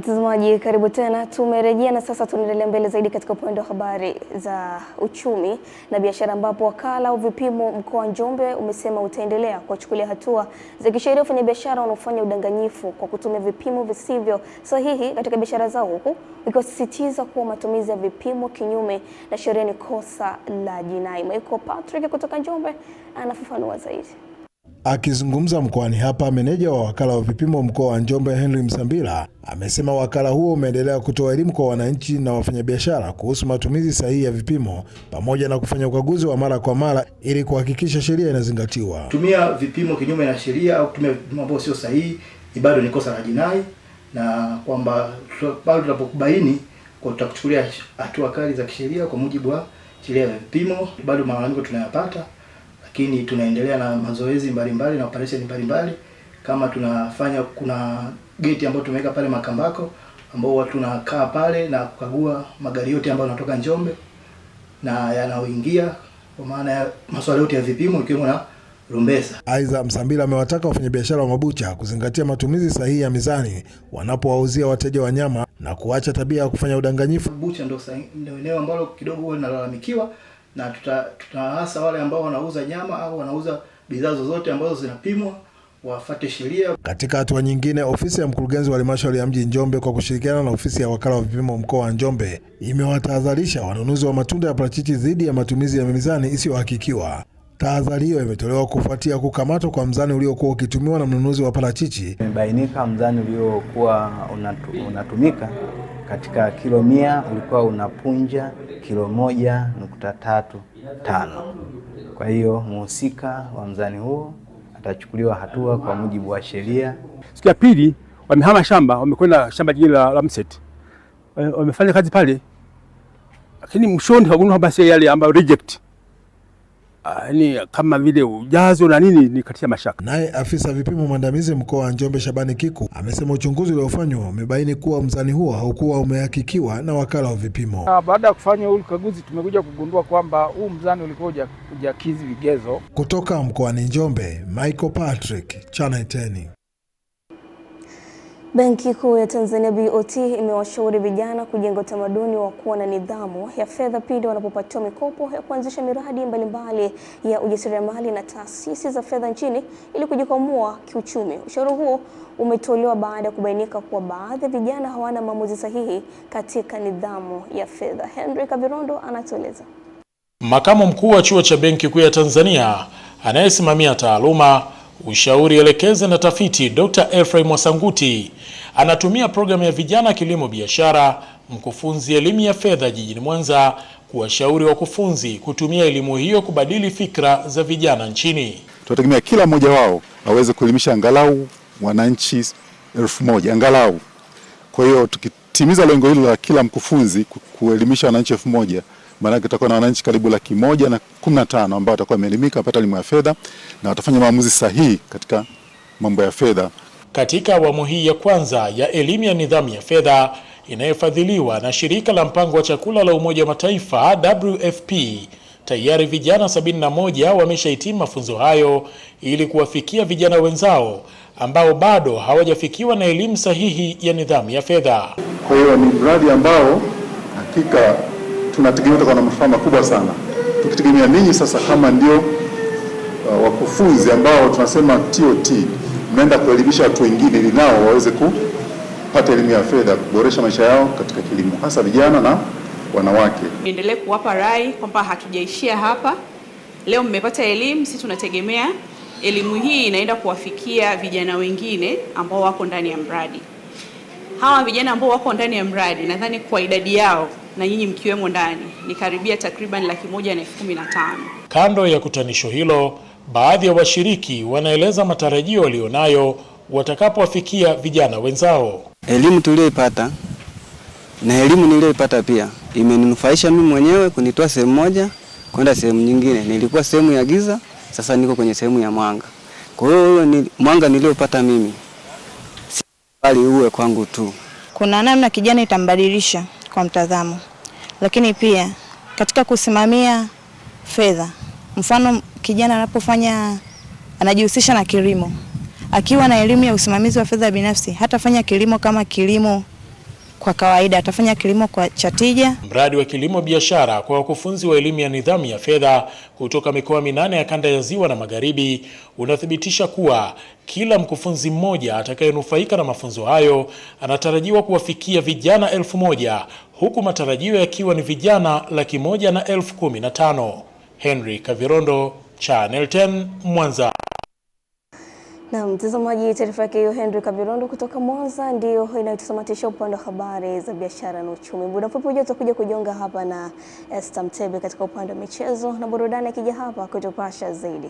Mtazamaji, karibu tena. Tumerejea na sasa tunaendelea mbele zaidi katika upande wa habari za uchumi na biashara, ambapo wakala wa vipimo mkoa wa Njombe umesema utaendelea kuwachukulia hatua za kisheria wafanyabiashara wanaofanya udanganyifu kwa kutumia vipimo visivyo sahihi katika biashara zao, huku ukisisitiza kuwa matumizi ya vipimo kinyume na sheria ni kosa la jinai. Michael Patrick kutoka Njombe anafafanua zaidi. Akizungumza mkoani hapa, meneja wa wakala wa vipimo mkoa wa Njombe Henry Msambila amesema wakala huo umeendelea kutoa elimu kwa wananchi na wafanyabiashara kuhusu matumizi sahihi ya vipimo pamoja na kufanya ukaguzi wa mara kwa mara ili kuhakikisha sheria inazingatiwa. Kutumia vipimo kinyume na sheria au kutumia vipimo ambavyo sio sahihi bado ni kosa la jinai, na kwamba bado tunapokubaini kwa tutakuchukulia hatua kali za kisheria kwa mujibu wa sheria ya vipimo. Bado malalamiko tunayapata, lakini tunaendelea na mazoezi mbalimbali na operation mbalimbali. Kama tunafanya, kuna gate ambayo tumeweka pale Makambako ambao watu tunakaa pale na kukagua magari yote ambayo yanatoka Njombe na yanaoingia, kwa maana ya masuala yote ya vipimo ikiwemo na rumbesa. Aidha, Msambila amewataka wafanyabiashara wa mabucha kuzingatia matumizi sahihi ya mizani wanapowauzia wateja wa nyama na kuacha tabia ya kufanya udanganyifu. Bucha ndio eneo ambalo kidogo huwa linalalamikiwa, na tutahasa wale ambao wanauza nyama au wanauza bidhaa zozote ambazo zinapimwa wafuate sheria. Katika hatua nyingine, ofisi ya mkurugenzi wa halmashauri ya mji Njombe kwa kushirikiana na ofisi ya wakala wa vipimo mkoa wa Njombe imewatahadharisha wanunuzi wa matunda ya parachichi dhidi ya matumizi ya mizani isiyohakikiwa. Tahadhari hiyo imetolewa kufuatia kukamatwa kwa mzani uliokuwa ukitumiwa na mnunuzi wa parachichi. Imebainika mzani uliokuwa unatumika katika kilo 100 ulikuwa unapunja kilo 1.35. Kwa hiyo mhusika wa mzani huo atachukuliwa hatua kwa mujibu wa sheria. Siku ya pili wamehama shamba, wamekwenda shamba jingine la Mset. Wamefanya kazi pale, lakini mshoni hakuna basi yale ambayo reject. Ni kama vile ujazo na nini ni katia mashaka. Naye afisa vipimo mwandamizi mkoa wa Njombe Shabani Kiku amesema uchunguzi uliofanywa umebaini kuwa mzani huo haukuwa umehakikiwa na wakala wa vipimo. Baada ya kufanya ukaguzi tumekuja kugundua kwamba huu mzani ulikuwa hujakidhi vigezo. Kutoka mkoani Njombe, Michael Patrick, Channel 10. Benki Kuu ya Tanzania BOT imewashauri vijana kujenga utamaduni wa kuwa na nidhamu ya fedha pindi wanapopatiwa mikopo ya kuanzisha miradi mbalimbali ya ujasiriamali na taasisi za fedha nchini ili kujikwamua kiuchumi. Ushauri huo umetolewa baada ya kubainika kuwa baadhi ya vijana hawana maamuzi sahihi katika nidhamu ya fedha. Henry Kavirondo anatueleza. Makamu mkuu wa chuo cha Benki Kuu ya Tanzania anayesimamia taaluma, ushauri elekezi na tafiti, Dr. Ephraim Mwasanguti anatumia programu ya vijana kilimo biashara, mkufunzi elimu ya fedha jijini Mwanza, kuwashauri wakufunzi kutumia elimu hiyo kubadili fikra za vijana nchini. Tunategemea kila mmoja wao aweze kuelimisha angalau wananchi 1000 angalau. Kwa hiyo tukitimiza lengo hilo la kila mkufunzi kuelimisha wananchi 1000, maana tutakuwa na wananchi karibu 115,000 ambao watakuwa wameelimika, wapata elimu ya fedha na watafanya maamuzi sahihi katika mambo ya fedha. Katika awamu hii ya kwanza ya elimu ya nidhamu ya fedha inayofadhiliwa na shirika la mpango wa chakula la Umoja wa Mataifa WFP, tayari vijana 71 wameshahitimu mafunzo hayo ili kuwafikia vijana wenzao ambao bado hawajafikiwa na elimu sahihi ya nidhamu ya fedha. Kwa hiyo ni mradi ambao hakika tunategemea utakuwa na manufaa makubwa sana. Tukitegemea ninyi sasa kama ndio wakufunzi ambao tunasema TOT, mnaenda kuelimisha watu wengine ili nao waweze kupata elimu ya fedha, kuboresha maisha yao katika kilimo, hasa vijana na wanawake. Niendelee kuwapa rai kwamba hatujaishia hapa. Leo mmepata elimu, sisi tunategemea elimu hii inaenda kuwafikia vijana wengine ambao wako ndani ya mradi. Hawa vijana ambao wako ndani ya mradi, nadhani kwa idadi yao na nyinyi mkiwemo ndani, ni karibia takriban 115,000. Kando ya kutanisho hilo, baadhi ya washiriki wanaeleza matarajio walionayo watakapowafikia vijana wenzao. Elimu tuliyoipata na elimu niliyoipata pia imeninufaisha mimi mwenyewe kunitoa sehemu moja kwenda sehemu nyingine. Nilikuwa sehemu ya giza, sasa niko kwenye sehemu ya mwanga. Kwa hiyo ni mwanga niliopata mimi si bali uwe kwangu tu. Kuna namna kijana itambadilisha kwa mtazamo, lakini pia katika kusimamia fedha. Mfano, kijana anajihusisha na kilimo, akiwa na elimu ya usimamizi wa fedha binafsi, hatafanya kilimo kama kilimo kwa kawaida, atafanya kilimo cha tija. Mradi wa kilimo biashara kwa wakufunzi wa elimu ya nidhamu ya fedha kutoka mikoa 8 ya kanda ya Ziwa na Magharibi unathibitisha kuwa kila mkufunzi mmoja atakayenufaika na mafunzo hayo anatarajiwa kuwafikia vijana 1000, huku matarajio yakiwa ni vijana 115,000. Henry Kavirondo, Channel 10, Mwanza. Na mtazamaji, taarifa yake hiyo Henry Kavirondo kutoka Mwanza ndio inayotamatisha upande wa habari za biashara na uchumi. Muda mfupi ujao tutakuja kujiunga hapa na Esther Mtebe katika upande wa michezo na burudani, akija hapa kutupasha zaidi.